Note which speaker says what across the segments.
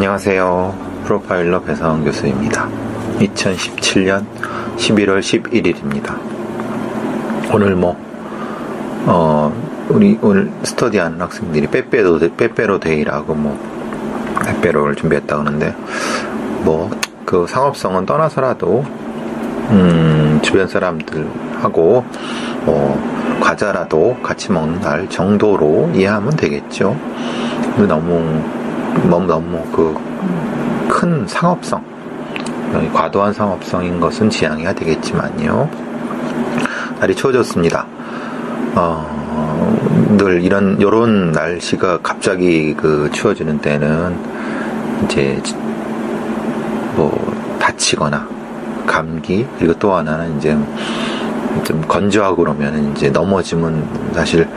Speaker 1: 안녕하세요. 프로파일러 배상원 교수입니다. 2017년 11월 11일입니다. 오늘 우리 오늘 스터디하는 학생들이 빼빼로 데이라고 빼빼로를 준비했다고 하는데, 그 상업성은 떠나서라도, 주변 사람들하고, 과자라도 같이 먹는 날 정도로 이해하면 되겠죠. 너무 큰 상업성, 과도한 상업성인 것은 지양해야 되겠지만요. 날이 추워졌습니다. 늘 요런 날씨가 갑자기 추워지는 때는 이제 다치거나 감기, 그리고 또 하나는 이제 좀 건조하고 그러면 이제 넘어지면 사실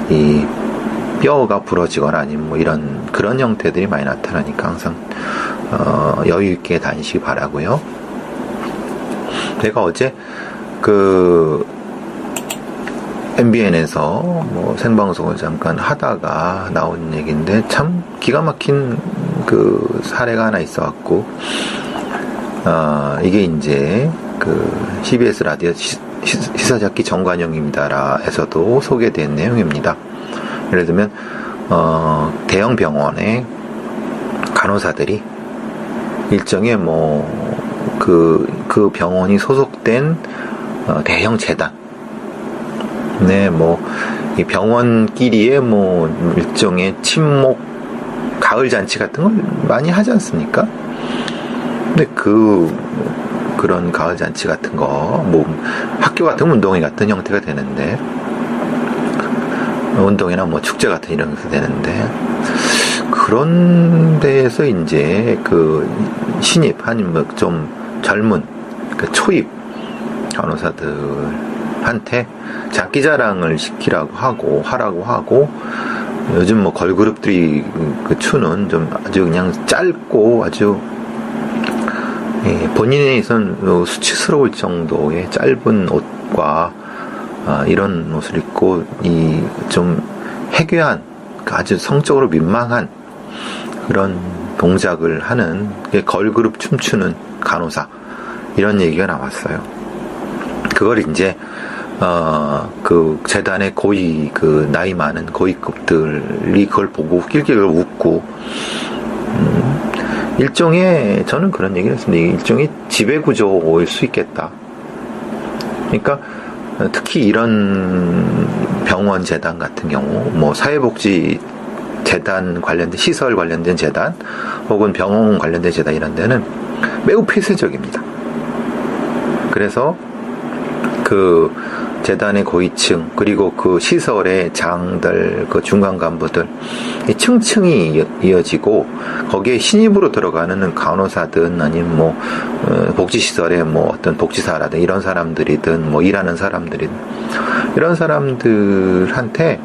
Speaker 1: 이 뼈가 부러지거나 아니면 그런 형태들이 많이 나타나니까 항상 여유 있게 다니시기 바라고요. 제가 어제 MBN에서 생방송을 잠깐 하다가 나온 얘기인데, 참 기가 막힌 사례가 하나 있어갖고, 이게 이제 CBS 라디오 시사잡기 정관용입니다라에서도 소개된 내용입니다. 예를 들면 대형 병원의 간호사들이 일정의 그 병원이 소속된 대형 재단, 이 병원끼리의 일종의 친목 가을 잔치 같은 걸 많이 하지 않습니까? 근데 그런 가을 잔치 같은 거, 학교 같은 운동회 같은 형태가 되는데, 운동회나 축제 같은 이런 게 되는데, 그런 데에서 이제 신입 아니면 좀 젊은 초입 간호사들한테 장기 자랑을 하라고 하고, 요즘 걸그룹들이 추는 좀 아주 그냥 짧고 아주 본인에선 수치스러울 정도의 짧은 옷과 이런 옷을 입고 좀 해괴한, 아주 성적으로 민망한 그런 동작을 하는 걸그룹 춤추는 간호사, 이런 얘기가 나왔어요. 그걸 이제 재단의 고위, 나이 많은 고위급들이 그걸 보고 낄낄 웃고, 일종의, 저는 그런 얘기를 했습니다. 일종의 지배구조일 수 있겠다. 그러니까 특히 이런 병원 재단 같은 경우, 사회복지 재단 관련된, 시설 관련된 재단, 혹은 병원 관련된 재단, 이런 데는 매우 폐쇄적입니다. 그래서 재단의 고위층, 그리고 시설의 장들, 중간 간부들, 층층이 이어지고, 거기에 신입으로 들어가는 간호사든, 아니면 복지시설의 어떤 복지사라든, 이런 사람들이든, 일하는 사람들이든, 이런 사람들한테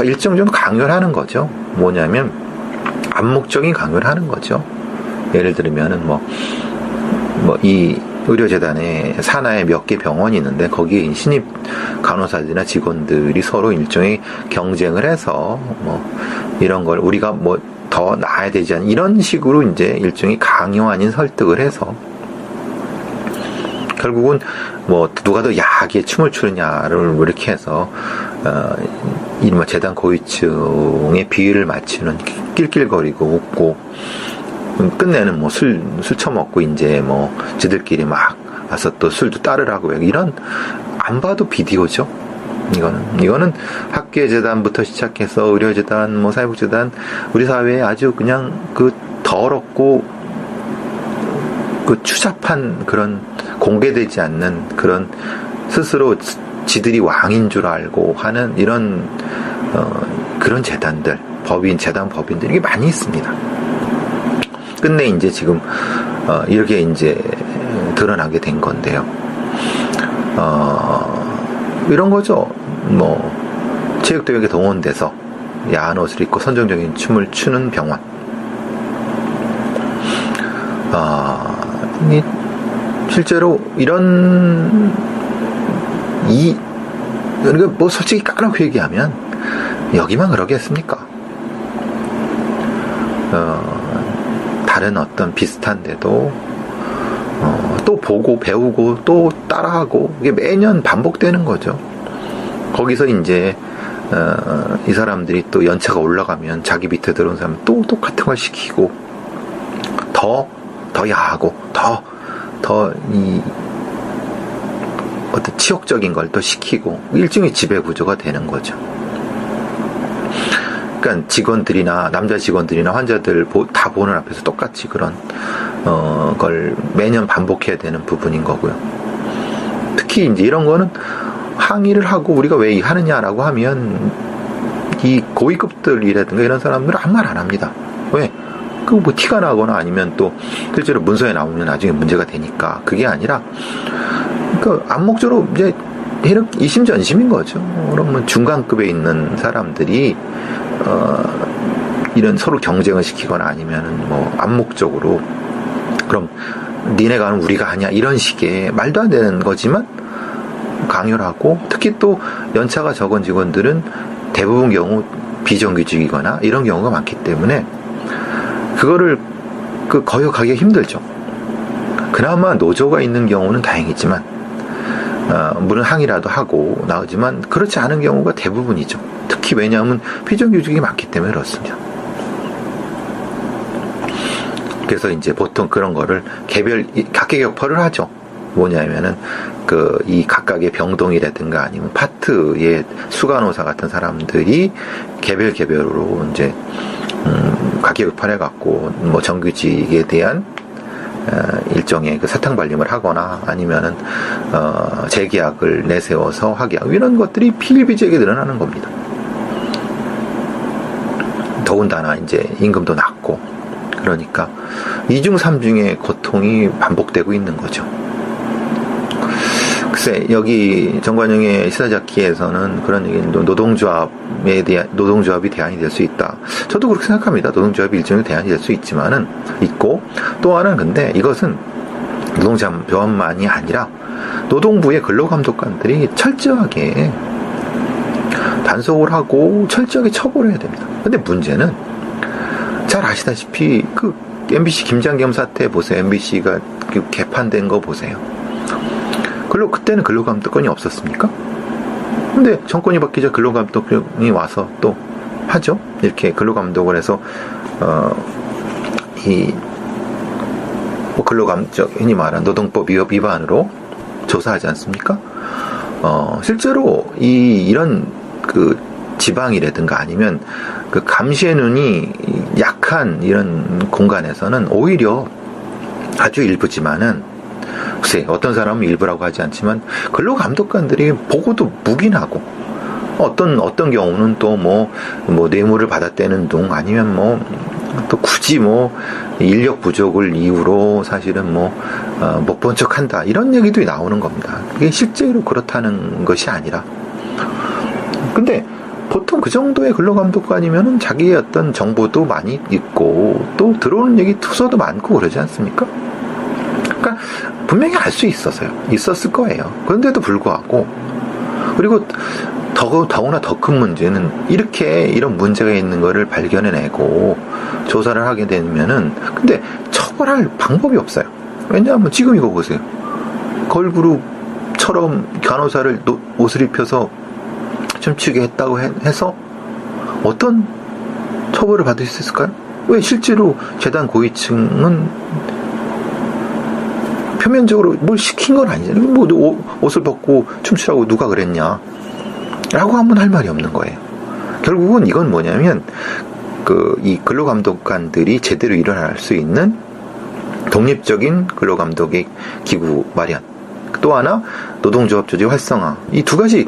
Speaker 1: 일정 정도 강요를 하는 거죠. 뭐냐면, 암묵적인 강요를 하는 거죠. 예를 들면은, 이 의료재단에 산하에 몇 개 병원이 있는데, 거기에 신입 간호사들이나 직원들이 서로 일종의 경쟁을 해서 이런 걸 우리가 더 나아야 되지 않나, 이런 식으로 이제 일종의 강요 아닌 설득을 해서 결국은 누가 더 야하게 춤을 추느냐를 이렇게 해서 이른바 재단 고위층의 비위를 맞추는, 낄낄거리고 웃고, 끝내는 술 처먹고 이제 지들끼리 막 와서 또 술도 따르라고, 이런, 안 봐도 비디오죠. 이거는 학계 재단부터 시작해서 의료재단, 사회복지재단, 우리 사회에 아주 그냥 더럽고 추잡한 그런, 공개되지 않는 그런, 스스로 지들이 왕인 줄 알고 하는 이런 그런 재단들, 재단 법인들이 많이 있습니다. 끝내 이제 지금 이렇게 이제 드러나게 된 건데요. 이런 거죠. 체육대회에 동원돼서 야한 옷을 입고 선정적인 춤을 추는 병원. 실제로 이런 그러니까 솔직히 까놓고 얘기하면 여기만 그러겠습니까? 다른 어떤 비슷한데도 또 보고 배우고 또 따라하고 이게 매년 반복되는 거죠. 거기서 이제 이 사람들이 또 연차가 올라가면 자기 밑에 들어온 사람 또 똑같은 걸 시키고 더 야하고 더 이 어떤 치욕적인 걸 또 시키고 일종의 지배 구조가 되는 거죠. 그러니까 직원들이나 남자 직원들이나 환자들 다 보는 앞에서 똑같이 그런 걸 매년 반복해야 되는 부분인 거고요. 특히 이제 이런 거는 항의를 하고 우리가 왜 하느냐라고 하면 이 고위급들이라든가 이런 사람들은 아무 말 안 합니다. 왜? 그 뭐 티가 나거나 아니면 또 실제로 문서에 나오면 나중에 문제가 되니까 그게 아니라 그러니까 암묵적으로 이제 이심전심인 거죠. 그러면 중간급에 있는 사람들이 이런 서로 경쟁을 시키거나 아니면은 뭐 암묵적으로 그럼 니네가 하는 우리가 하냐 이런 식의 말도 안 되는 거지만 강요를 하고 특히 또 연차가 적은 직원들은 대부분 경우 비정규직이거나 이런 경우가 많기 때문에 그거를 거역하기가 힘들죠. 그나마 노조가 있는 경우는 다행이지만 물론 항의라도 하고 나오지만 그렇지 않은 경우가 대부분이죠. 특히 왜냐하면 비정규직이 많기 때문에 그렇습니다. 그래서 이제 보통 그런 거를 각계격파를 하죠. 뭐냐면은 이 각각의 병동이라든가 아니면 파트의 수간호사 같은 사람들이 개별으로 이제 각계격파를 해갖고 뭐 정규직에 대한 일종의 사탕 발림을 하거나 아니면은 재계약을 내세워서 하게 하고 이런 것들이 필비재하게 늘어나는 겁니다. 더군다나 이제 임금도 낮고 그러니까 2중 3중의 고통이 반복되고 있는 거죠. 글쎄 여기 정관용의 시사잡기에서는 그런 얘기는 노동조합이 대안이 될 수 있다. 저도 그렇게 생각합니다. 노동조합이 일종의 대안이 될 수 있고 또 하나는 근데 이것은 노동조합만이 아니라 노동부의 근로감독관들이 철저하게 단속을 하고 철저하게 처벌해야 됩니다. 근데 문제는 잘 아시다시피 MBC 김장겸 사태 보세요. MBC가 개판된 거 보세요. 그때는 근로감독관이 없었습니까? 근데 정권이 바뀌자 근로감독관이 와서 또 하죠. 이렇게 근로감독을 해서 흔히 말하는 노동법 위반으로 조사하지 않습니까? 실제로 이런 지방이라든가 아니면 감시의 눈이 약한 이런 공간에서는 오히려 아주 일부지만은 글쎄 어떤 사람은 일부라고 하지 않지만 근로감독관들이 보고도 묵인하고 어떤 경우는 또 뭐 뇌물을 받았다는 둥 아니면 또 굳이 인력 부족을 이유로 사실은 못 본 척한다 이런 얘기도 나오는 겁니다. 이게 실제로 그렇다는 것이 아니라 근데 보통 그 정도의 근로감독관이면은 자기의 어떤 정보도 많이 있고 또 들어오는 얘기 투서도 많고 그러지 않습니까? 그러니까 분명히 알 수 있었을 거예요. 그런데도 불구하고 그리고 더구나 더 큰 문제는 이런 문제가 있는 거를 발견해내고 조사를 하게 되면은 근데 처벌할 방법이 없어요. 왜냐하면 지금 이거 보세요. 걸그룹처럼 간호사를 옷을 입혀서 춤추게 했다고 해서 어떤 처벌을 받을 수 있을까요? 왜 실제로 재단 고위층은 표면적으로 뭘 시킨 건 아니잖아요. 옷을 벗고 춤추라고 누가 그랬냐 라고 하면 할 말이 없는 거예요. 결국은 이건 뭐냐면 이 근로감독관들이 제대로 일어날 수 있는 독립적인 근로감독의 기구 마련, 또 하나 노동조합 조직 활성화, 이 두 가지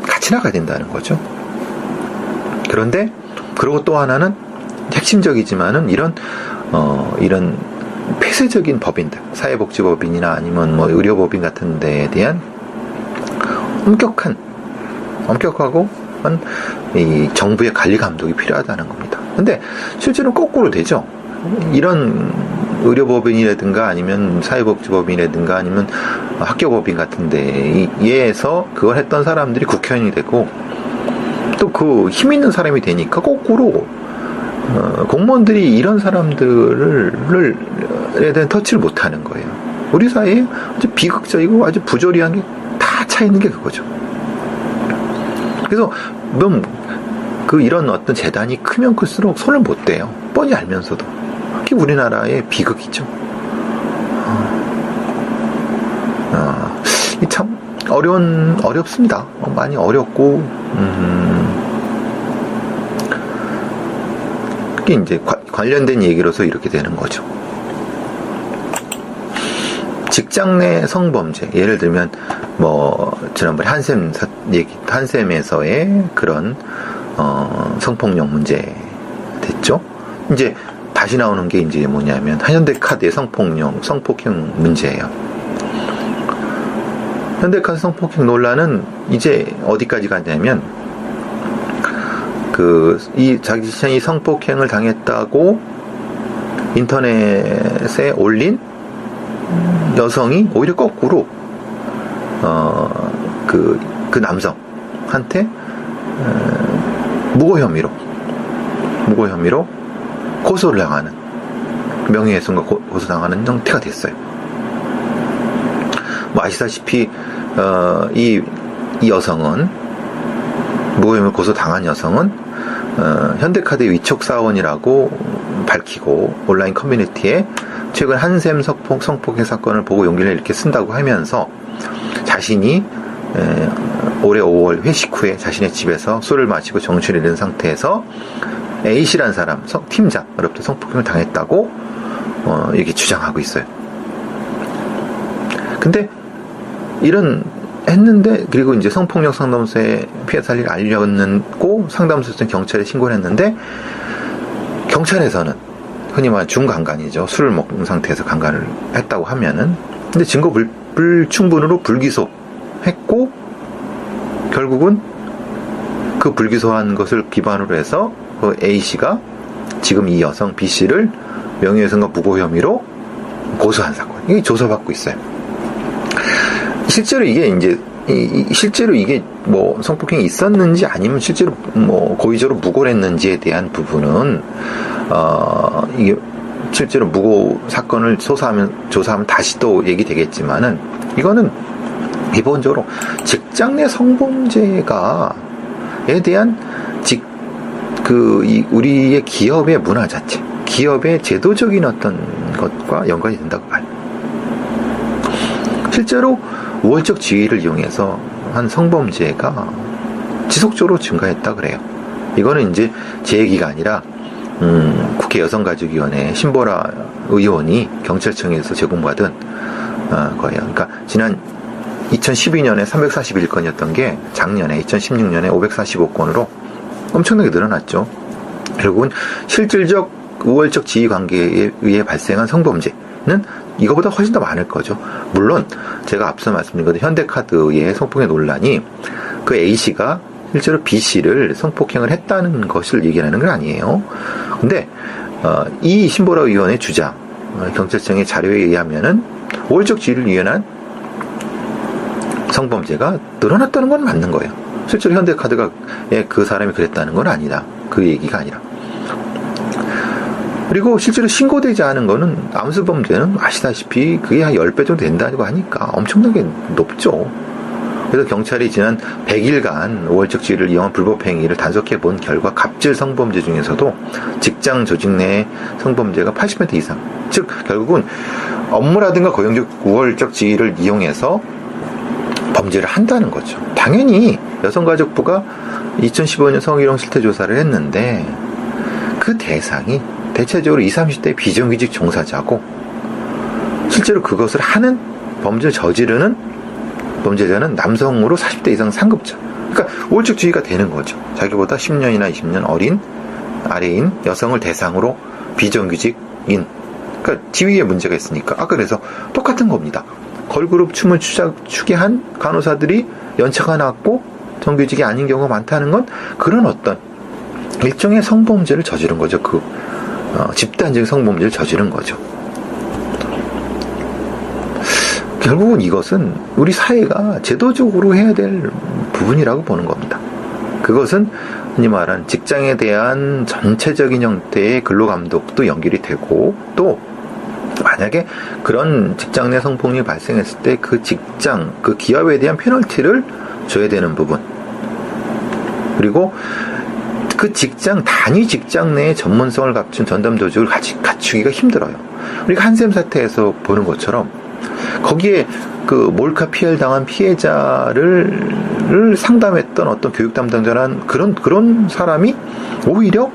Speaker 1: 같이 나가야 된다는 거죠. 그런데 그리고 또 하나는 핵심적이지만은 이런 폐쇄적인 법인들, 사회복지법인이나 아니면 의료법인 같은 데에 대한 엄격하고 이 정부의 관리 감독이 필요하다는 겁니다. 근데 실제로 거꾸로 되죠. 이런 의료법인이라든가 아니면 사회복지법인이라든가 아니면 학교법인 같은 데에서 그걸 했던 사람들이 국회의원이 되고 또 힘 있는 사람이 되니까 거꾸로 공무원들이 이런 사람들에 대한 터치를 못하는 거예요. 우리 사회에 아주 비극적이고 아주 부조리한 게 다 차 있는 게 그거죠. 그래서 이런 어떤 재단이 크면 클수록 손을 못 대요. 뻔히 알면서도. 그게 우리나라의 비극이죠. 참 어렵습니다. 많이 어렵고, 그게 이제 관련된 얘기로서 이렇게 되는 거죠. 직장 내 성범죄, 예를 들면 지난번에 한샘에서의 그런 성폭력 문제 됐죠. 이제 다시 나오는 게 이제 뭐냐면 현대카드의 성폭력, 성폭행 문제예요. 현대카드 성폭행 논란은 이제 어디까지 갔냐면 자기 자신이 성폭행을 당했다고 인터넷에 올린 여성이 오히려 거꾸로 그 남성한테 무고 혐의로 고소를 당하는, 명예훼손과 고소당하는 형태가 됐어요. 아시다시피 이 여성은, 무고 혐의 고소당한 여성은 현대카드의 위촉 사원이라고 밝히고 온라인 커뮤니티에 최근 한샘 성폭행 사건을 보고 용기를 이렇게 쓴다고 하면서 자신이 올해 5월 회식 후에 자신의 집에서 술을 마시고 정신을 잃은 상태에서 A씨라는 사람, 팀장으로부터 성폭행을 당했다고 이렇게 주장하고 있어요. 근데 했는데, 그리고 이제 성폭력 상담소에 피해 사실을 알렸고 상담소에서 경찰에 신고를 했는데, 경찰에서는 흔히 말하는 중강간이죠. 술을 먹은 상태에서 강간을 했다고 하면은, 근데 증거 불충분으로 불기소했고, 결국은 그 불기소한 것을 기반으로 해서 그 A씨가 지금 이 여성 B씨를 명예훼손과 무고 혐의로 고소한 사건. 이게 조사받고 있어요. 실제로 이게 성폭행이 있었는지 아니면 실제로 고의적으로 무고를 했는지에 대한 부분은 이게 실제로 무고 사건을 조사하면 다시 또 얘기되겠지만은, 이거는 기본적으로 직장 내 성범죄에 대한 우리의 기업의 문화 자체, 기업의 제도적인 어떤 것과 연관이 된다고 봐요. 실제로 우월적 지위를 이용해서 한 성범죄가 지속적으로 증가했다 그래요. 이거는 이제 제 얘기가 아니라 국회 여성가족위원회 신보라 의원이 경찰청에서 제공받은 거예요. 그러니까 지난 2012년에 341건이었던 게 작년에 2016년에 545건으로 엄청나게 늘어났죠. 결국은 실질적 우월적 지위 관계에 의해 발생한 성범죄는 이거보다 훨씬 더 많을 거죠. 물론 제가 앞서 말씀드린 것처럼 현대카드의 성폭행 논란이 그 A씨가 실제로 B씨를 성폭행을 했다는 것을 얘기하는 건 아니에요. 근데 이 신보라 의원의 주장, 경찰청의 자료에 의하면은 우월적 지위를 위한 성범죄가 늘어났다는 건 맞는 거예요. 실제로 현대카드가 그 사람이 그랬다는 건 아니다. 그 얘기가 아니라. 그리고 실제로 신고되지 않은 거는 암수범죄는 아시다시피 그게 한 10배 정도 된다고 하니까 엄청나게 높죠. 그래서 경찰이 지난 100일간 우월적 지위를 이용한 불법 행위를 단속해 본 결과 갑질 성범죄 중에서도 직장 조직 내 성범죄가 80% 이상. 즉 결국은 업무라든가 고용적 우월적 지위를 이용해서 범죄를 한다는 거죠. 당연히 여성가족부가 2015년 성희롱 실태조사를 했는데 그 대상이 대체적으로 20, 30대 비정규직 종사자고, 실제로 그것을 하는 범죄를 저지르는 범죄자는 남성으로 40대 이상 상급자. 그러니까 우월적 지위가 되는 거죠. 자기보다 10년이나 20년 어린 아래인 여성을 대상으로 비정규직인, 그러니까 지위에 문제가 있으니까. 아까 그래서 똑같은 겁니다. 걸그룹 춤을 추게 한 간호사들이 연차가 낮고 정규직이 아닌 경우가 많다는 건 그런 어떤 일종의 성범죄를 저지른 거죠. 집단적인 성범죄를 저지른 거죠. 결국은 이것은 우리 사회가 제도적으로 해야 될 부분이라고 보는 겁니다. 그것은 흔히 말하는 직장에 대한 전체적인 형태의 근로감독도 연결이 되고, 또 만약에 그런 직장 내 성폭력이 발생했을 때 그 직장, 그 기업에 대한 페널티를 줘야 되는 부분, 그리고 그 직장, 단위 직장 내에 전문성을 갖춘 전담 조직을 갖추기가 힘들어요. 우리가 한샘 사태에서 보는 것처럼 거기에 그 몰카 피해를 당한 피해자를 상담했던 어떤 교육 담당자란 그런 사람이 오히려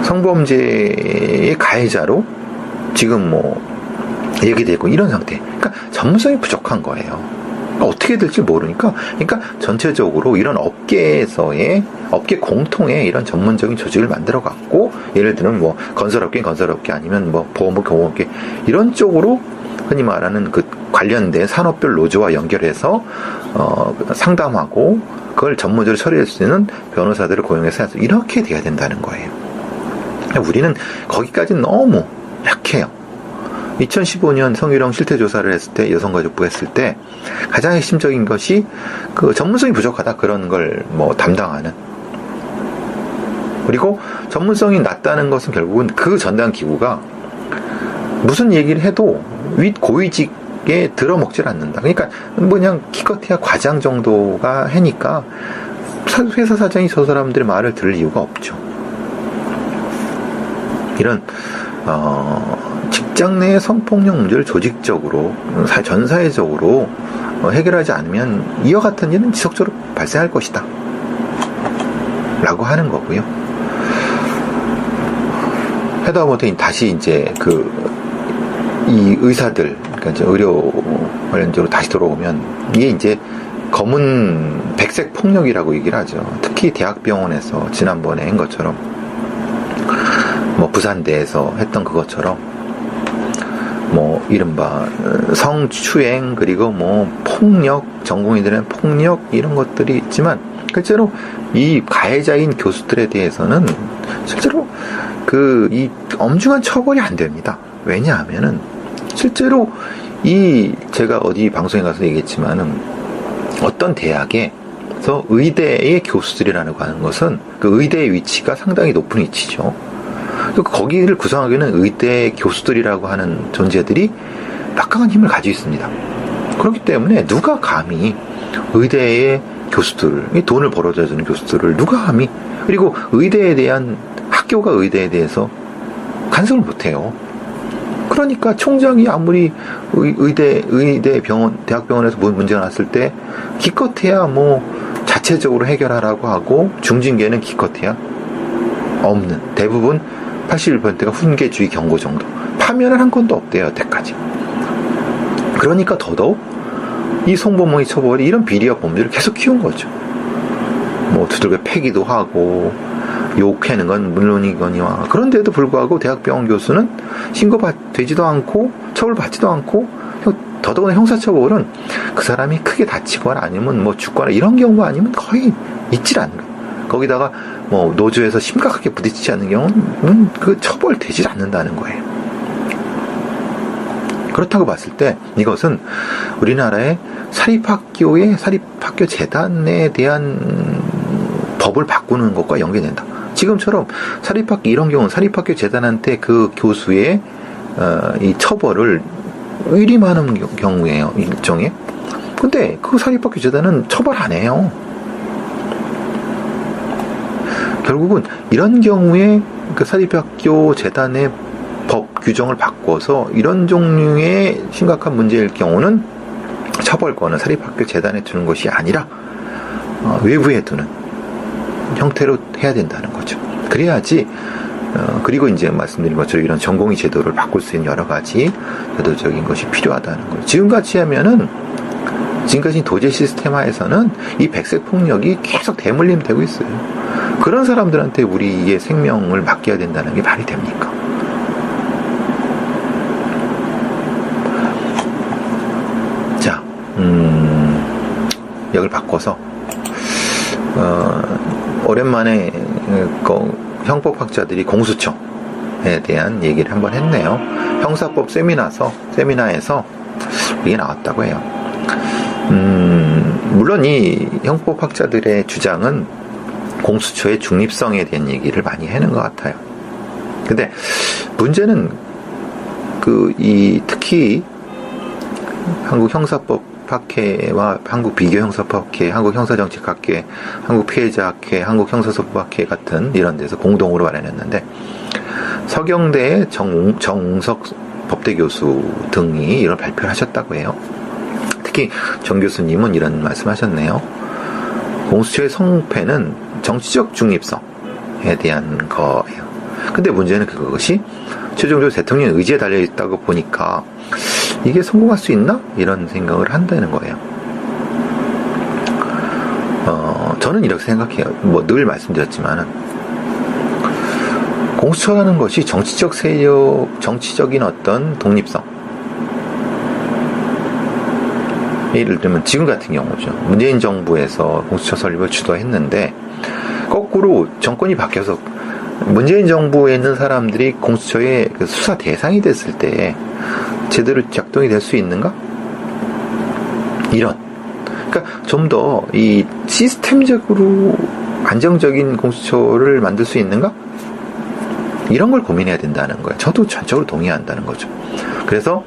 Speaker 1: 성범죄의 가해자로 지금 뭐 얘기되고 이런 상태. 그러니까 전문성이 부족한 거예요. 그러니까 어떻게 될지 모르니까. 그러니까 전체적으로 이런 업계 공통의 이런 전문적인 조직을 만들어 갖고, 예를 들면 뭐 건설업계 아니면 뭐 보험업계 이런 쪽으로 흔히 말하는 그 관련된 산업별 노조와 연결해서 상담하고 그걸 전문적으로 처리할 수 있는 변호사들을 고용해서 이렇게 돼야 된다는 거예요. 우리는 거기까지 너무 약해요. 2015년 성희롱 실태조사를 했을 때, 여성가족부가 했을 때 가장 핵심적인 것이 그 전문성이 부족하다, 그런 걸 뭐 담당하는. 그리고 전문성이 낮다는 것은 결국은 그 전담 기구가 무슨 얘기를 해도 고위직에 들어먹질 않는다. 그러니까 그냥 기껏해야 과장 정도가 하니까 회사 사장이 저 사람들의 말을 들을 이유가 없죠. 이런 직장 내 성폭력 문제를 조직적으로, 전 사회적으로 해결하지 않으면 이와 같은 일은 지속적으로 발생할 것이다 라고 하는 거고요. 하다못해 다시 이제 이 의사들, 그러니까 이제 의료 관련적으로 다시 돌아오면, 이게 이제 검은 백색 폭력이라고 얘기를 하죠. 특히 대학병원에서 지난번에 한 것처럼, 뭐 부산대에서 했던 그것처럼, 뭐 이른바 성추행, 그리고 뭐 폭력, 전공의들의 폭력, 이런 것들이 있지만 실제로 이 가해자인 교수들에 대해서는 실제로 이 엄중한 처벌이 안 됩니다. 왜냐하면은 실제로 제가 어디 방송에 가서 얘기했지만은, 어떤 대학에서 의대의 교수들이라고 하는 것은 그 의대의 위치가 상당히 높은 위치죠. 거기를 구성하기는 의대 교수들이라고 하는 존재들이 막강한 힘을 가지고 있습니다. 그렇기 때문에 누가 감히 의대의 교수들, 돈을 벌어다 주는 교수들을 누가 감히, 그리고 학교가 의대에 대해서 간섭을 못해요. 그러니까 총장이 아무리 대학병원에서 문제가 났을 때 기껏해야 뭐 자체적으로 해결하라고 하고, 중징계는 기껏해야 없는, 대부분 81%가 훈계주의 경고 정도, 파면을 한 건도 없대요, 여태까지. 그러니까 더더욱 이 성범죄 처벌이 이런 비리와 범죄를 계속 키운 거죠. 뭐 두들겨 패기도 하고 욕하는 건 물론이거니와, 그런데도 불구하고 대학병원 교수는 신고되지도 않고 처벌받지도 않고, 더더구나 형사처벌은 그 사람이 크게 다치거나 아니면 뭐 죽거나 이런 경우가 아니면 거의 있질 않는 거예요. 거기다가 뭐 노조에서 심각하게 부딪히지 않는 경우는 그 처벌되지 않는다는 거예요. 그렇다고 봤을 때 이것은 우리나라의 사립학교 재단에 대한 법을 바꾸는 것과 연계된다. 지금처럼 이런 경우는 사립학교 재단한테 그 교수의 이 처벌을 위임하는 경우예요, 일종의. 근데 그 사립학교 재단은 처벌 안 해요. 결국은 이런 경우에 그 사립학교 재단의 법 규정을 바꿔서 이런 종류의 심각한 문제일 경우는 처벌권을 사립학교 재단에 두는 것이 아니라 외부에 두는 형태로 해야 된다는 거죠. 그래야지. 그리고 이제 말씀드린 것처럼 이런 전공의 제도를 바꿀 수 있는 여러 가지 제도적인 것이 필요하다는 거죠. 지금까지 도제 시스템화에서는 이 백색 폭력이 계속 대물림되고 있어요. 그런 사람들한테 우리의 생명을 맡겨야 된다는 게 말이 됩니까? 자, 역을 바꿔서 오랜만에 형법학자들이 공수처에 대한 얘기를 한번 했네요. 형사법 세미나에서 이게 나왔다고 해요. 물론 이 형법학자들의 주장은 공수처의 중립성에 대한 얘기를 많이 하는 것 같아요. 근데 문제는 특히 한국 형사법학회와 한국 비교형사법학회, 한국 형사정책학회, 한국 피해자학회, 한국 형사소법학회 같은 이런 데서 공동으로 마련했는데, 서경대의 정웅석 법대 교수 등이 이런 발표를 하셨다고 해요. 특히 정 교수님은 이런 말씀하셨네요. 공수처의 성패는 정치적 중립성에 대한 거예요. 근데 문제는 그것이 최종적으로 대통령의 의지에 달려있다고 보니까 이게 성공할 수 있나? 이런 생각을 한다는 거예요. 저는 이렇게 생각해요. 늘 말씀드렸지만은, 공수처라는 것이 정치적 세력, 정치적인 어떤 독립성. 예를 들면 지금 같은 경우죠. 문재인 정부에서 공수처 설립을 주도했는데, 거꾸로 정권이 바뀌어서 문재인 정부에 있는 사람들이 공수처의 수사 대상이 됐을 때 제대로 작동이 될 수 있는가? 이런. 그러니까 좀 더 이 시스템적으로 안정적인 공수처를 만들 수 있는가? 이런 걸 고민해야 된다는 거예요. 저도 전적으로 동의한다는 거죠. 그래서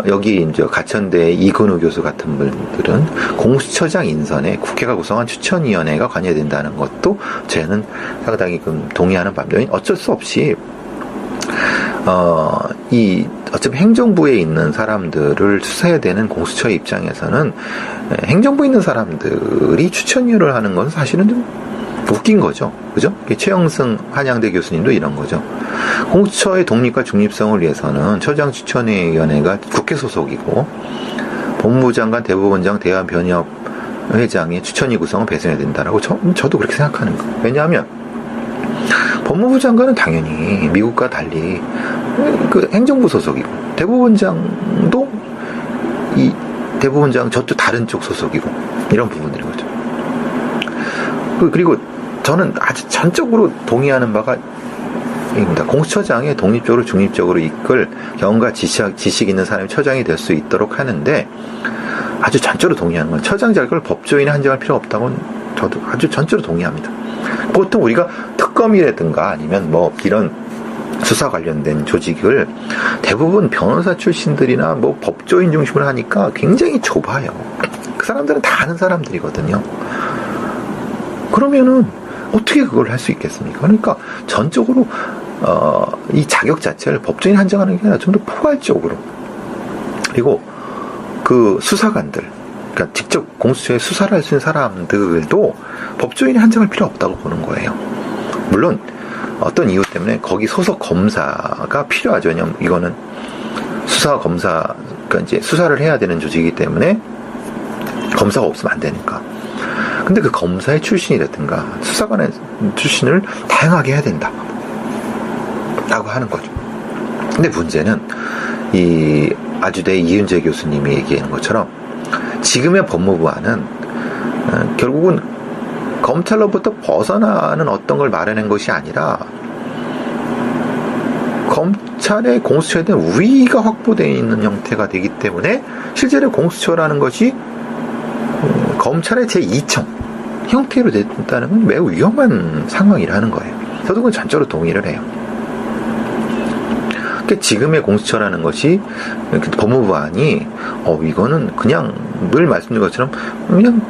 Speaker 1: 여기 이제 가천대 이근우 교수 같은 분들은 공수처장 인선에 국회가 구성한 추천위원회가 관여해야 된다는 것도 저는 상당히 동의하는 반면에, 어쩔 수 없이 어차피 행정부에 있는 사람들을 수사해야 되는 공수처의 입장에서는 행정부에 있는 사람들이 추천위를 하는 건 사실은 좀 웃긴 거죠. 그죠? 최영승 한양대 교수님도 이런 거죠. 공수처의 독립과 중립성을 위해서는 처장 추천위원회가 국회 소속이고, 법무부 장관, 대법원장, 대한변협 회장의 추천위 구성을 배정해야 된다라고 저도 그렇게 생각하는 거예요. 왜냐하면 법무부 장관은 당연히 미국과 달리 행정부 소속이고, 대법원장도 이 대법원장 저쪽 다른 쪽 소속이고, 이런 부분들인 거죠. 그리고 저는 아주 전적으로 동의하는 바가 입니다. 공수처장에 독립적으로 중립적으로 이끌 경험과 지식 있는 사람이 처장이 될 수 있도록 하는데, 아주 전적으로 동의하는 건, 처장 자격을 법조인에 한정할 필요 없다고는 저도 아주 전적으로 동의합니다. 보통 우리가 특검이라든가 아니면 이런 수사 관련된 조직을 대부분 변호사 출신들이나 법조인 중심으로 하니까 굉장히 좁아요. 그 사람들은 다 아는 사람들이거든요. 그러면은 어떻게 그걸 할 수 있겠습니까? 그러니까 전적으로 이 자격 자체를 법조인 한정하는 게 아니라 좀 더 포괄적으로, 그리고 그 수사관들, 그러니까 직접 공수처에 수사를 할 수 있는 사람들도 법조인에 한정할 필요 없다고 보는 거예요. 물론 어떤 이유 때문에 거기 소속 검사가 필요하죠. 왜냐면 이거는 수사 검사, 그러니까 이제 수사를 해야 되는 조직이기 때문에 검사가 없으면 안 되니까. 근데 그 검사의 출신이라든가 수사관의 출신을 다양하게 해야 된다 라고 하는 거죠. 근데 문제는 이 아주대 이윤재 교수님이 얘기하는 것처럼 지금의 법무부안은 결국은 검찰로부터 벗어나는 어떤 걸 마련한 것이 아니라 검찰의 공수처에 대한 우위가 확보되어 있는 형태가 되기 때문에 실제로 공수처라는 것이 검찰의 제2청 형태로 됐다는 건 매우 위험한 상황이라는 거예요. 저도 그건 전적으로 동의를 해요. 그러니까 지금의 공수처라는 것이 법무부안이 이거는 그냥 늘 말씀드린 것처럼 그냥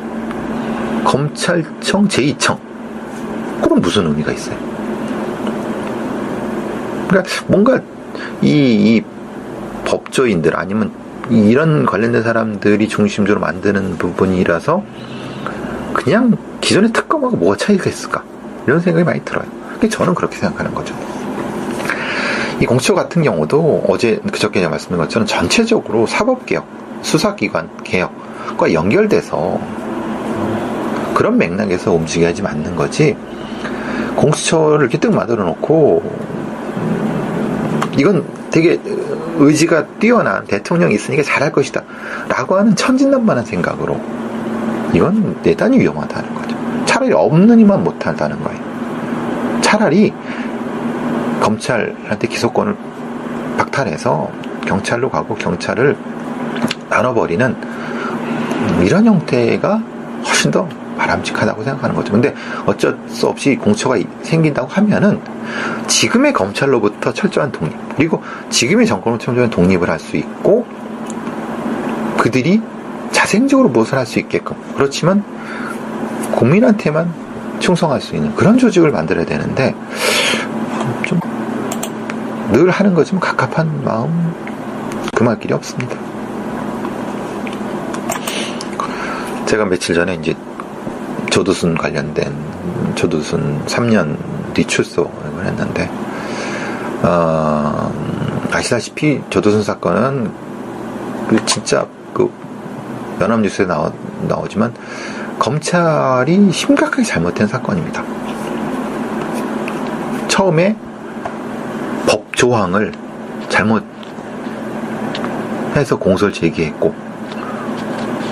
Speaker 1: 검찰청 제2청, 그럼 무슨 의미가 있어요? 그러니까 뭔가 이 법조인들 아니면 이런 관련된 사람들이 중심적으로 만드는 부분이라서 그냥 기존의 특검하고 뭐가 차이가 있을까? 이런 생각이 많이 들어요. 저는 그렇게 생각하는 거죠. 이 공수처 같은 경우도 그저께 제가 말씀드린 것처럼 전체적으로 사법개혁, 수사기관 개혁과 연결돼서 그런 맥락에서 움직여야지 맞는 거지, 공수처를 이렇게 뜩 만들어 놓고 이건 되게 의지가 뛰어난 대통령이 있으니까 잘할 것이다 라고 하는 천진난만한 생각으로, 이건 대단히 위험하다는 거죠. 차라리 없는 이만 못한다는 거예요. 차라리 검찰한테 기소권을 박탈해서 경찰로 가고 경찰을 나눠버리는 이런 형태가 훨씬 더 바람직하다고 생각하는 거죠. 근데 어쩔 수 없이 공처가 생긴다고 하면은 지금의 검찰로부터 철저한 독립, 그리고 지금의 정권으로부터 철저한 독립을 할 수 있고, 그들이 자생적으로 무엇을 할 수 있게끔, 그렇지만 국민한테만 충성할 수 있는 그런 조직을 만들어야 되는데, 좀 늘 하는 거지만 갑갑한 마음 금할 길이 없습니다. 제가 며칠 전에 이제 조두순 관련된 조두순 3년 뒤출소를 했는데, 아시다시피 조두순 사건은 진짜 연합뉴스에 나오지만 검찰이 심각하게 잘못된 사건입니다. 처음에 법 조항을 잘못해서 공소를 제기했고,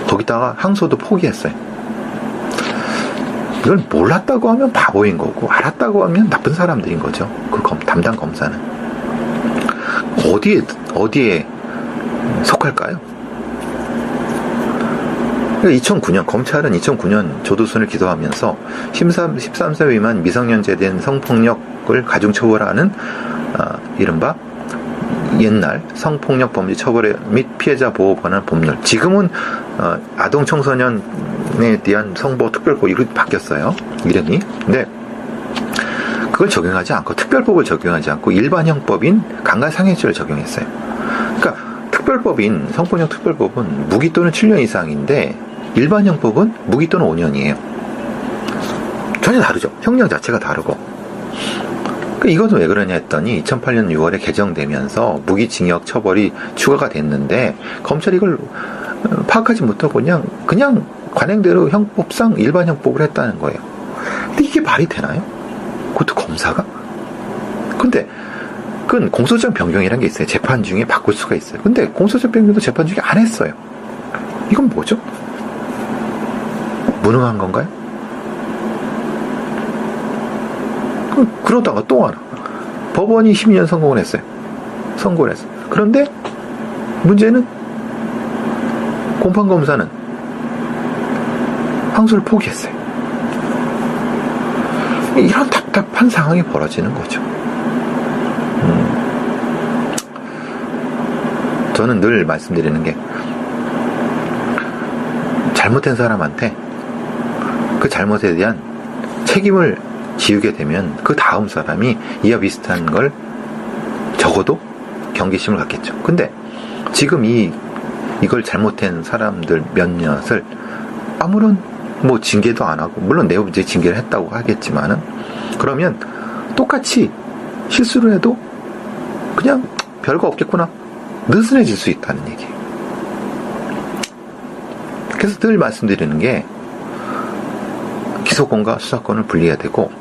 Speaker 1: 거기다가 항소도 포기했어요. 이걸 몰랐다고 하면 바보인 거고, 알았다고 하면 나쁜 사람들인 거죠. 담당 검사는 어디에 속할까요? 2009년 검찰은 2009년 조두순을 기소하면서 13세 미만 미성년자에 대한 성폭력을 가중처벌하는 이른바 옛날 성폭력 범죄 처벌 및 피해자 보호 관한 법률, 지금은 아동 청소년에 대한 성보호 특별법 이렇게 바뀌었어요, 이름이. 근데 그걸 적용하지 않고, 특별법을 적용하지 않고 일반 형법인 강간상해죄를 적용했어요. 그러니까 특별법인 성폭력 특별법은 무기 또는 7년 이상인데, 일반 형법은 무기 또는 5년이에요. 전혀 다르죠. 형량 자체가 다르고. 이것은 왜 그러냐 했더니 2008년 6월에 개정되면서 무기징역 처벌이 추가가 됐는데, 검찰이 이걸 파악하지 못하고 그냥 관행대로 형법상 일반 형법을 했다는 거예요. 근데 이게 말이 되나요? 그것도 검사가? 근데 그건 공소장 변경이라는 게 있어요. 재판 중에 바꿀 수가 있어요. 근데 공소장 변경도 재판 중에 안 했어요. 이건 뭐죠? 무능한 건가요? 그러다가 또 하나, 법원이 12년 선고를 했어요. 그런데 문제는 공판검사는 항소를 포기했어요. 이런 답답한 상황이 벌어지는 거죠. 저는 늘 말씀드리는 게, 잘못된 사람한테 그 잘못에 대한 책임을 지우게 되면 그 다음 사람이 이와 비슷한 걸 적어도 경계심을 갖겠죠. 근데 지금 이걸 잘못한 사람들 몇몇을 아무런 징계도 안 하고, 물론 내부 이제 징계를 했다고 하겠지만은, 그러면 똑같이 실수를 해도 그냥 별거 없겠구나, 느슨해질 수 있다는 얘기예요. 그래서 늘 말씀드리는 게, 기소권과 수사권을 분리해야 되고,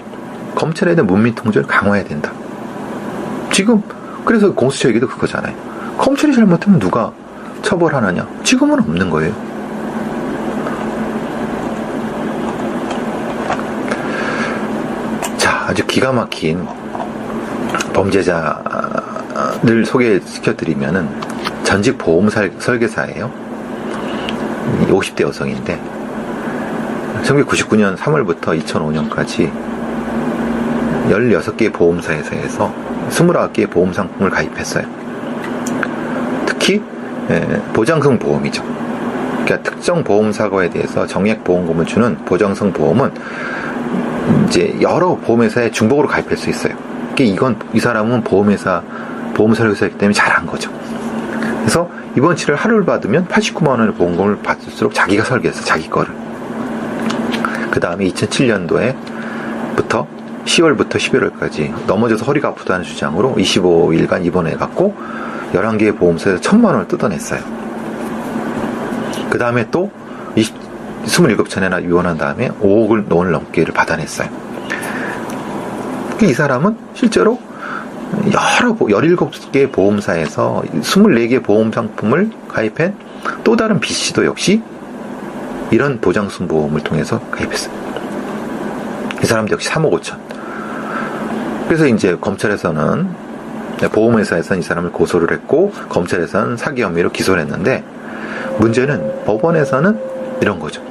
Speaker 1: 검찰에 대한 문민 통제를 강화해야 된다. 지금 그래서 공수처 얘기도 그거잖아요. 검찰이 잘못하면 누가 처벌하느냐? 지금은 없는 거예요. 자, 아주 기가 막힌 범죄자를 소개시켜드리면은, 전직 보험 설계사예요. 50대 여성인데 1999년 3월부터 2005년까지 16개의 보험사에서 29개의 보험 상품을 가입했어요. 특히 보장성 보험이죠. 그러니까 특정 보험사고에 대해서 정액보험금을 주는 보장성 보험은 이제 여러 보험회사에 중복으로 가입할 수 있어요. 이 사람은 보험 설계사이기 때문에 잘한 거죠. 그래서 입원 치료를 하루를 받으면 89만 원의 보험금을 받을수록 자기가 설계했어, 자기 거를. 그 다음에 2007년도에부터 10월부터 11월까지 넘어져서 허리가 아프다는 주장으로 25일간 입원해갖고 11개의 보험사에서 1,000만 원을 뜯어냈어요. 그 다음에 또 27차례나 입원한 다음에 5억 원을 넘게를 받아냈어요. 이 사람은 실제로 17개의 보험사에서 24개의 보험 상품을 가입한 또 다른 B씨도 역시 이런 보장성 보험을 통해서 가입했어요. 이 사람도 역시 3억 5천. 그래서 이제 검찰에서는, 보험회사에서는 이 사람을 고소를 했고, 검찰에서는 사기 혐의로 기소를 했는데, 문제는 법원에서는 이런 거죠.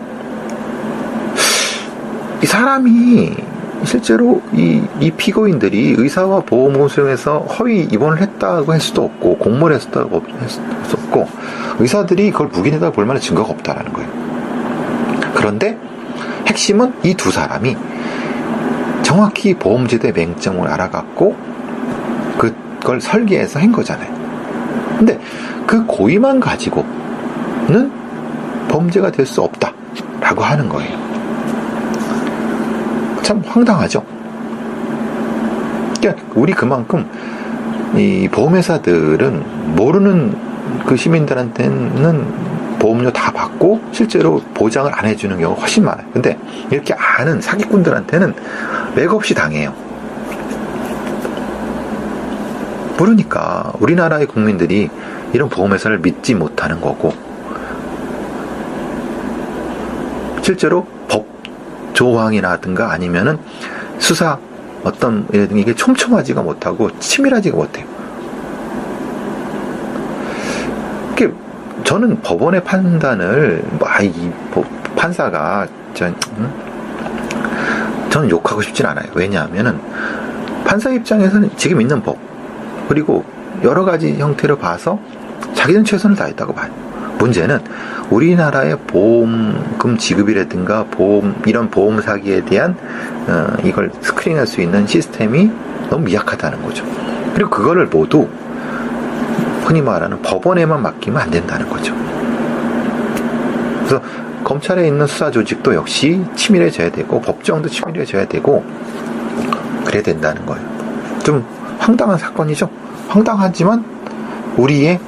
Speaker 1: 이 사람이 실제로 이 피고인들이 의사와 보험금을 수령해서 허위 입원을 했다고 할 수도 없고 공모를 했었다고 할 수도 없고 의사들이 그걸 묵인해다 볼 만한 증거가 없다라는 거예요. 그런데 핵심은 이 두 사람이 정확히 보험제도의 맹점을 알아갖고 그걸 설계해서 한 거잖아요. 근데 그 고의만 가지고는 범죄가 될 수 없다라고 하는 거예요. 참 황당하죠. 그러니까 우리 그만큼 이 보험회사들은 모르는 그 시민들한테는 보험료 다 받고 실제로 보장을 안 해주는 경우가 훨씬 많아요. 근데 이렇게 아는 사기꾼들한테는 맥없이 당해요. 모르니까 우리나라의 국민들이 이런 보험회사를 믿지 못하는 거고 실제로 법 조항이라든가 아니면은 수사 어떤 이게 촘촘하지가 못하고 치밀하지가 못해요. 저는 법원의 판단을 판사가 저는 욕하고 싶진 않아요. 왜냐하면은 판사 입장에서는 지금 있는 법 그리고 여러 가지 형태로 봐서 자기는 최선을 다했다고 봐요. 문제는 우리나라의 보험금 지급이라든가 이런 보험 사기에 대한 이걸 스크린할 수 있는 시스템이 너무 미약하다는 거죠. 그리고 그거를 모두 흔히 말하는 법원에만 맡기면 안 된다는 거죠. 그래서 검찰에 있는 수사 조직도 역시 치밀해져야 되고 법정도 치밀해져야 되고 그래야 된다는 거예요. 좀 황당한 사건이죠. 황당하지만 우리의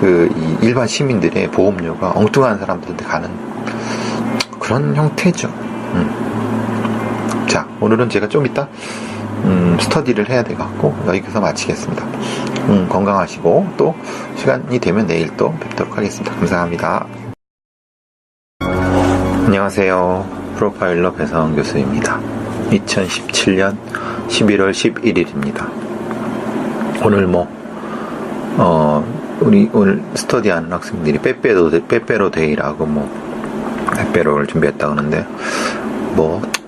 Speaker 1: 이 일반 시민들의 보험료가 엉뚱한 사람들한테 가는 그런 형태죠. 자, 오늘은 제가 좀 이따 스터디를 해야 돼갖고 여기서 마치겠습니다. 건강하시고 또 시간이 되면 내일 또 뵙도록 하겠습니다. 감사합니다. 안녕하세요. 프로파일러 배상원 교수입니다. 2017년 11월 11일입니다. 오늘 우리 오늘 스터디하는 학생들이 빼빼로 데이라고 빼빼로를 준비했다고 하는데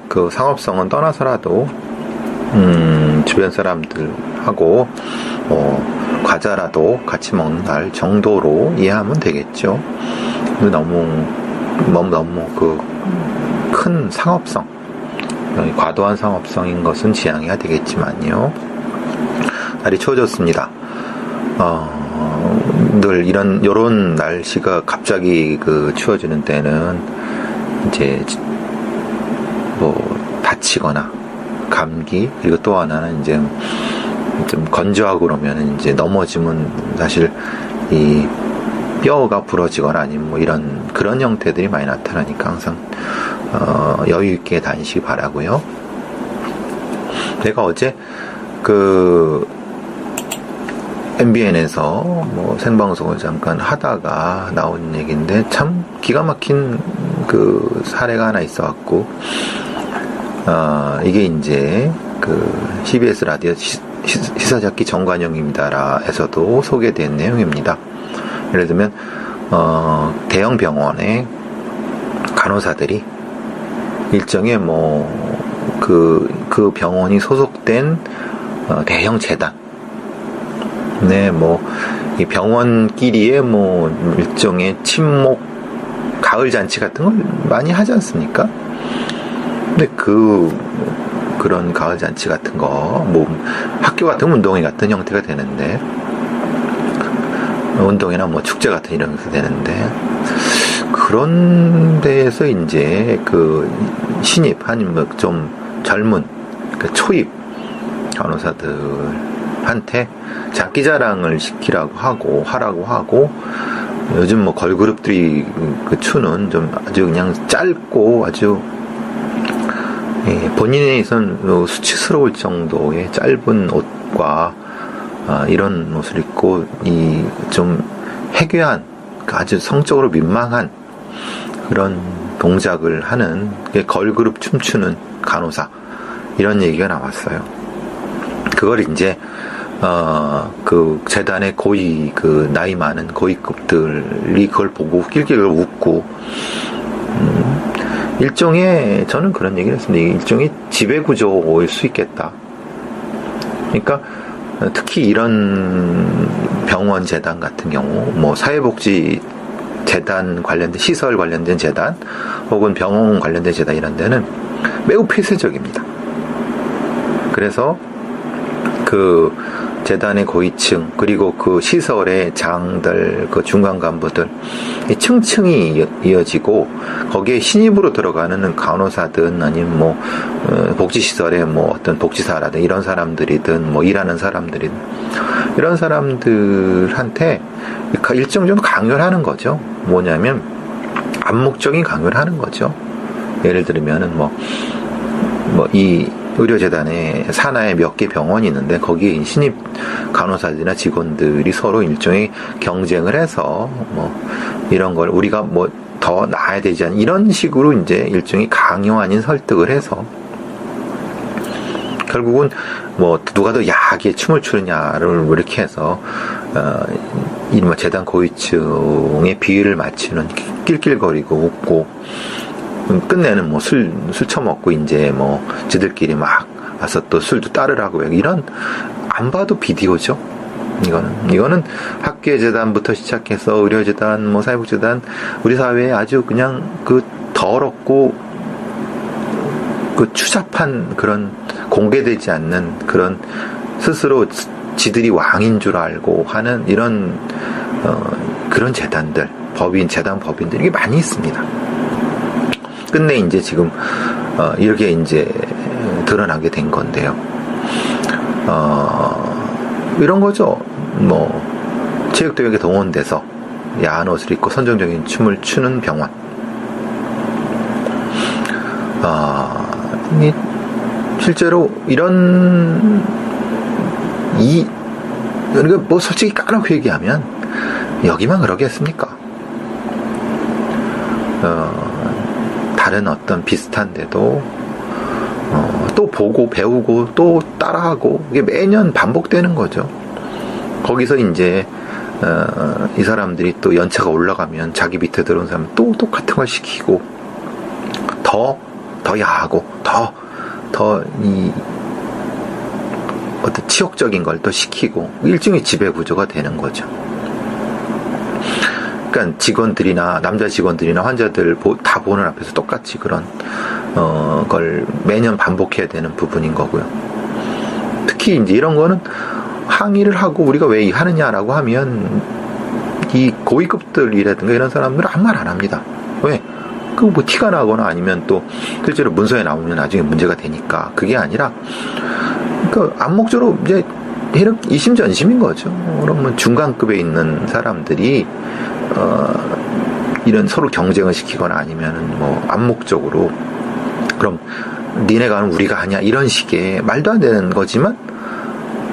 Speaker 1: 그 상업성은 떠나서라도 주변 사람들하고 과자라도 같이 먹는 날 정도로 이해하면 되겠죠. 근데 너무 큰 상업성, 과도한 상업성인 것은 지양해야 되겠지만요. 날이 추워졌습니다. 늘 요런 날씨가 갑자기 추워지는 때는 이제 다치거나 감기 그리고 또 하나는 이제 좀 건조하고 그러면 이제 넘어지면 사실 이 뼈가 부러지거나 아니면 이런 그런 형태들이 많이 나타나니까 항상 여유 있게 다니시기 바라고요. 제가 어제 MBN에서 생방송을 잠깐 하다가 나온 얘기인데 참 기가 막힌 사례가 하나 있어갖고 이게 이제 CBS 라디오 시사잡기 정관용입니다라에서도 소개된 내용입니다. 예를 들면 대형 병원의 간호사들이 일정의 그 병원이 소속된 대형 재단 이 병원끼리의 일종의 친목 가을 잔치 같은 걸 많이 하지 않습니까? 근데 그런 가을 잔치 같은 거 학교 같은 운동회 같은 형태가 되는데 운동회나 축제 같은 이런 것도 되는데 그런 데에서 이제 신입 아니면 좀 젊은 초입 간호사들한테 장기자랑을 하라고 하고 요즘 걸그룹들이 추는 좀 아주 그냥 짧고 아주 본인에 있어서는 수치스러울 정도의 짧은 옷과 이런 옷을 입고 좀 해괴한 아주 성적으로 민망한 그런 동작을 하는 걸그룹 춤추는 간호사 이런 얘기가 나왔어요. 그걸 이제 재단의 고위 나이 많은 고위급들이 그걸 보고 낄낄 웃고 일종의, 저는 그런 얘기를 했습니다. 일종의 지배구조일 수 있겠다. 그러니까 특히 이런 병원 재단 같은 경우, 뭐 사회복지 재단 관련된, 시설 관련된 재단 혹은 병원 관련된 재단, 이런 데는 매우 폐쇄적입니다. 그래서 그 재단의 고위층, 그리고 그 시설의 장들, 그 중간 간부들, 층층이 이어지고, 거기에 신입으로 들어가는 간호사든 아니면 뭐 복지시설의 뭐 어떤 복지사라든 이런 사람들이든 뭐 일하는 사람들이든 이런 사람들한테 일정 정도 강요를 하는 거죠. 뭐냐면 암묵적인 강요를 하는 거죠. 예를 들면은 이 의료재단에 산하에 몇 개 병원이 있는데, 거기에 신입 간호사들이나 직원들이 서로 일종의 경쟁을 해서 이런 걸 우리가 더 나아야 되지 않나, 이런 식으로 이제 일종의 강요 아닌 설득을 해서 결국은 누가 더 야하게 춤을 추느냐를 이렇게 해서 이른바 재단 고위층의 비위를 맞추는, 낄낄거리고 웃고 끝내는 술 처먹고 이제 지들끼리 막 와서 또 술도 따르라고, 이런, 안 봐도 비디오죠. 이거는 학교의 재단부터 시작해서 의료재단, 사회복지재단, 우리 사회에 아주 그냥 더럽고 추잡한 그런, 공개되지 않는 그런, 스스로 지들이 왕인 줄 알고 하는 이런 그런 재단들, 재단 법인들이 많이 있습니다. 끝내 이제 지금 이렇게 이제 드러나게 된 건데요. 이런 거죠. 체육대회에 동원돼서 야한 옷을 입고 선정적인 춤을 추는 병원. 실제로 그러니까 솔직히 까놓고 얘기하면 여기만 그러겠습니까? 다른 어떤 비슷한데도 또 보고 배우고 또 따라하고, 이게 매년 반복되는 거죠. 거기서 이제 이 사람들이 또 연차가 올라가면 자기 밑에 들어온 사람 또 똑같은 걸 시키고, 더 야하고 더 이 어떤 치욕적인 걸 또 시키고, 일종의 지배구조가 되는 거죠. 그러니까 직원들이나 남자 직원들이나 환자들 다 보는 앞에서 똑같이 그런 걸 매년 반복해야 되는 부분인 거고요. 특히 이제 이런 거는 항의를 하고 우리가 왜 하느냐라고 하면, 이 고위급들이라든가 이런 사람들은 아무 말 안 합니다. 왜? 티가 나거나 아니면 또 실제로 문서에 나오면 나중에 문제가 되니까. 그게 아니라, 그러니까 암묵적으로 이제 이심전심인 거죠. 그러면 중간급에 있는 사람들이 이런 서로 경쟁을 시키거나 아니면은 암묵적으로, 그럼 니네가 하는 우리가 하냐, 이런 식의 말도 안 되는 거지만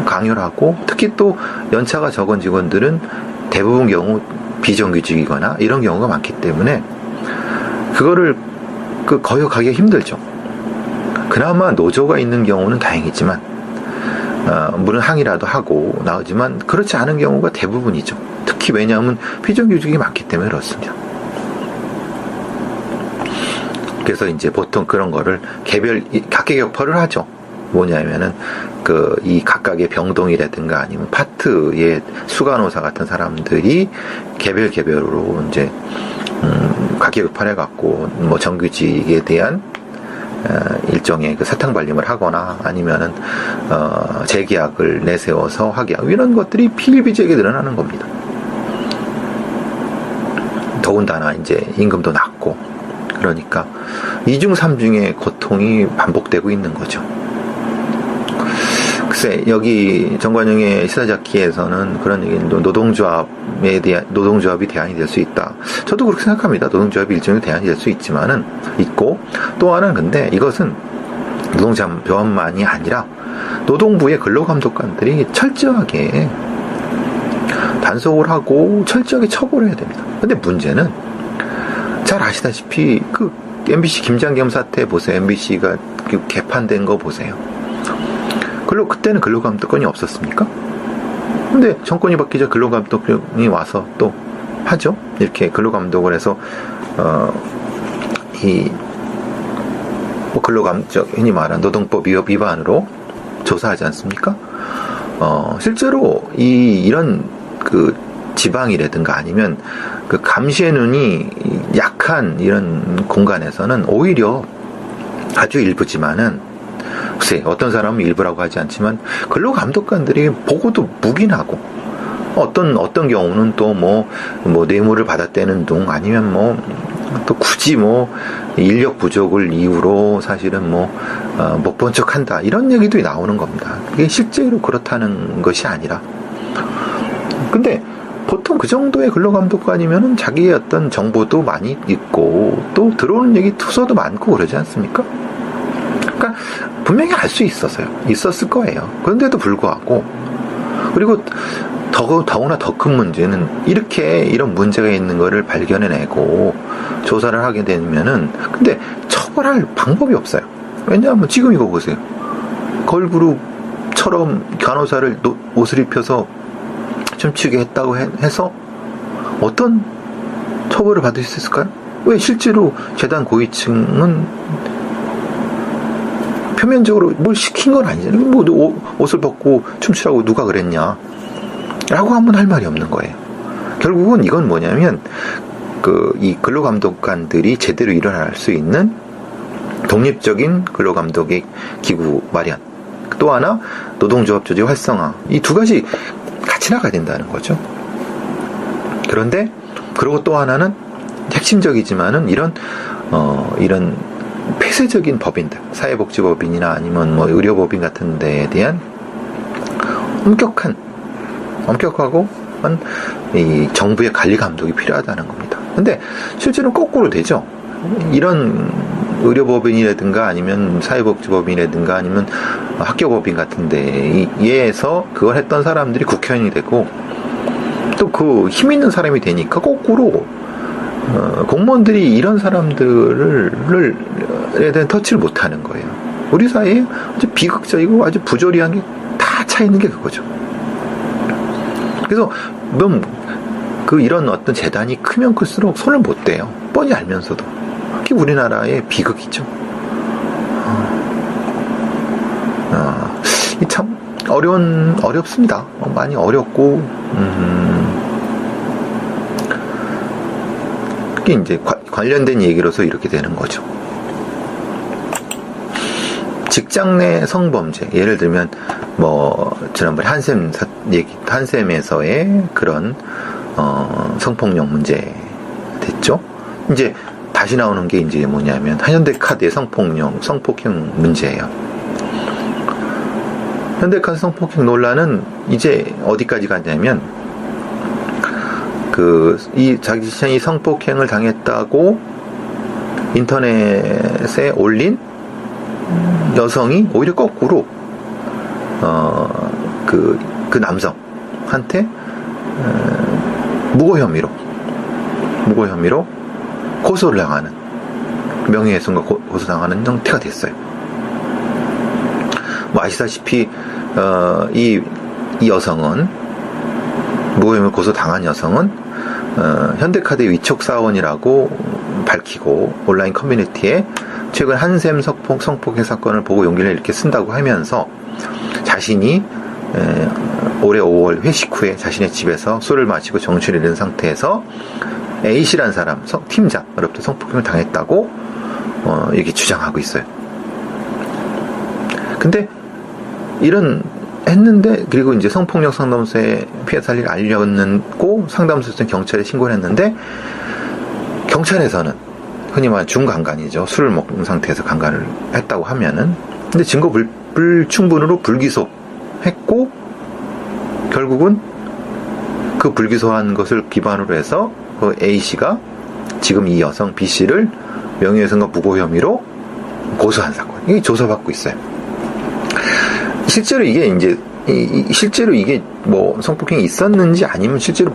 Speaker 1: 강요를 하고, 특히 또 연차가 적은 직원들은 대부분 경우 비정규직이거나 이런 경우가 많기 때문에 그거를 거역하기가 힘들죠. 그나마 노조가 있는 경우는 다행이지만, 물론 항의라도 하고 나오지만 그렇지 않은 경우가 대부분이죠. 특히 왜냐하면 비정규직이 많기 때문에 그렇습니다. 그래서 이제 보통 그런 거를 각계격파를 하죠. 뭐냐면은 이 각각의 병동이라든가 아니면 파트의 수간호사 같은 사람들이 개별으로 이제 각계격파를 해갖고 정규직에 대한 일종의 사탕 발림을 하거나 아니면은 재계약을 내세워서 하게 하고, 이런 것들이 비일비재하게 늘어나는 겁니다. 더군다나 이제 임금도 낮고, 그러니까 이중 삼중의 고통이 반복되고 있는 거죠. 글쎄, 여기 정관용의 시사잡기에서는 그런 얘기는 노동조합이 대안이 될 수 있다. 저도 그렇게 생각합니다. 노동조합이 일종의 대안이 될 수 있고, 또 하나는 근데 이것은 노동조합만이 아니라 노동부의 근로감독관들이 철저하게 단속을 하고 철저하게 처벌해야 됩니다. 근데 문제는 잘 아시다시피 MBC 김장겸 사태 보세요. MBC가 개판된 거 보세요. 그때는 근로감독관이 없었습니까? 근데 정권이 바뀌자 근로감독관이 와서 또 하죠. 이렇게 근로감독을 해서 흔히 말하는 노동법 위반으로 조사하지 않습니까? 실제로 이런 그 지방이라든가 아니면 그 감시의 눈이 약한 이런 공간에서는 오히려 아주 일부지만은, 글쎄 어떤 사람은 일부라고 하지 않지만 근로감독관들이 보고도 묵인하고, 어떤 경우는 또 뭐 뇌물을 받았다는 둥, 아니면 또 굳이 인력 부족을 이유로 사실은 못 본 척 한다, 이런 얘기도 나오는 겁니다. 이게 실제로 그렇다는 것이 아니라. 근데 보통 그 정도의 근로감독관이면은 자기의 어떤 정보도 많이 있고, 또 들어오는 얘기 투서도 많고 그러지 않습니까? 그러니까 분명히 알 수 있었을 거예요. 그런데도 불구하고, 그리고 더구나 더 큰 문제는 이런 문제가 있는 거를 발견해내고 조사를 하게 되면은, 근데 처벌할 방법이 없어요. 왜냐하면 지금 이거 보세요. 걸그룹처럼 간호사를 옷을 입혀서 춤추게 했다고 해서 어떤 처벌을 받을 수 있을까요? 왜 실제로 재단 고위층은 표면적으로 뭘 시킨 건 아니잖아요. 옷을 벗고 춤추라고 누가 그랬냐 라고 하면 할 말이 없는 거예요. 결국은 이건 뭐냐면, 이 근로감독관들이 제대로 일어날 수 있는 독립적인 근로감독의 기구 마련, 또 하나 노동조합 조직 활성화, 이 두 가지 같이 나가야 된다는 거죠. 그런데 그리고 또 하나는 핵심적이지만은 이런 폐쇄적인 법인들, 사회복지법인이나 아니면 의료법인 같은 데에 대한 엄격하고 이 정부의 관리 감독이 필요하다는 겁니다. 근데 실제로는 거꾸로 되죠. 이런 의료법인이라든가 아니면 사회복지법인이라든가 아니면 학교법인 같은 데에서 그걸 했던 사람들이 국회의원이 되고, 또 그 힘 있는 사람이 되니까 거꾸로 공무원들이 이런 사람들에 대한 터치를 못하는 거예요. 우리 사회에 아주 비극적이고 아주 부조리한 게 다 차 있는 게 그거죠. 그래서 이런 어떤 재단이 크면 클수록 손을 못 대요. 뻔히 알면서도. 그게 우리나라의 비극이죠. 참 어렵습니다. 많이 어렵고, 그게 이제 관련된 얘기로서 이렇게 되는 거죠. 직장 내 성범죄, 예를 들면 지난번에 한샘에서의 그런 성폭력 문제 됐죠. 이제 다시 나오는 게 이제 뭐냐면 현대카드의 성폭행 문제예요. 현대카드 성폭행 논란은 이제 어디까지 갔냐면, 자기 자신이 성폭행을 당했다고 인터넷에 올린 여성이 오히려 거꾸로 그 남성한테 무고 혐의로 고소를 당하는, 명예훼손과 고소당하는 형태가 됐어요. 아시다시피 이 여성은, 무고 혐의 고소당한 여성은 현대카드의 위촉 사원이라고 밝히고 온라인 커뮤니티에 최근 한샘 성폭행 사건을 보고 용기를 이렇게 쓴다고 하면서, 자신이 올해 5월 회식 후에 자신의 집에서 술을 마시고 정신을 잃은 상태에서 A씨라는 사람, 팀장으로부터 성폭행을 당했다고 이렇게 주장하고 있어요. 근데 했는데, 그리고 이제 성폭력 상담소에 피해 사실을 알렸고 상담소에서 경찰에 신고를 했는데, 경찰에서는 흔히 말하는 중강간이죠. 술을 먹은 상태에서 강간을 했다고 하면은, 근데 증거 불충분으로 불기소했고, 결국은 그 불기소한 것을 기반으로 해서 그 A씨가 지금 이 여성 B씨를 명예훼손과 무고 혐의로 고소한 사건, 이게 조사받고 있어요. 실제로 이게 성폭행이 있었는지 아니면 실제로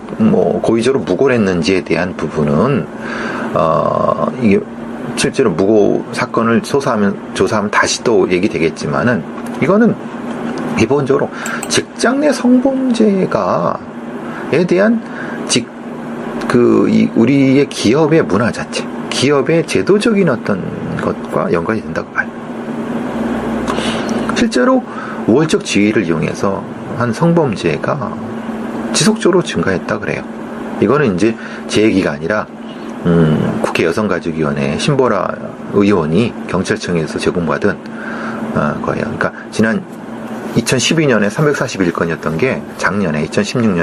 Speaker 1: 고의적으로 무고를 했는지에 대한 부분은 이게 실제로 무고 사건을 조사하면 다시 또 얘기되겠지만은, 이거는 기본적으로 직장 내 성범죄에 대한 우리의 기업의 문화 자체, 기업의 제도적인 어떤 것과 연관이 된다고 봐요. 실제로 우월적 지위를 이용해서 한 성범죄가 지속적으로 증가했다 그래요. 이거는 이제 제 얘기가 아니라 국회 여성가족위원회 신보라 의원이 경찰청에서 제공받은 거예요. 그러니까 지난 2012년에 341건이었던 게 작년에 2016년에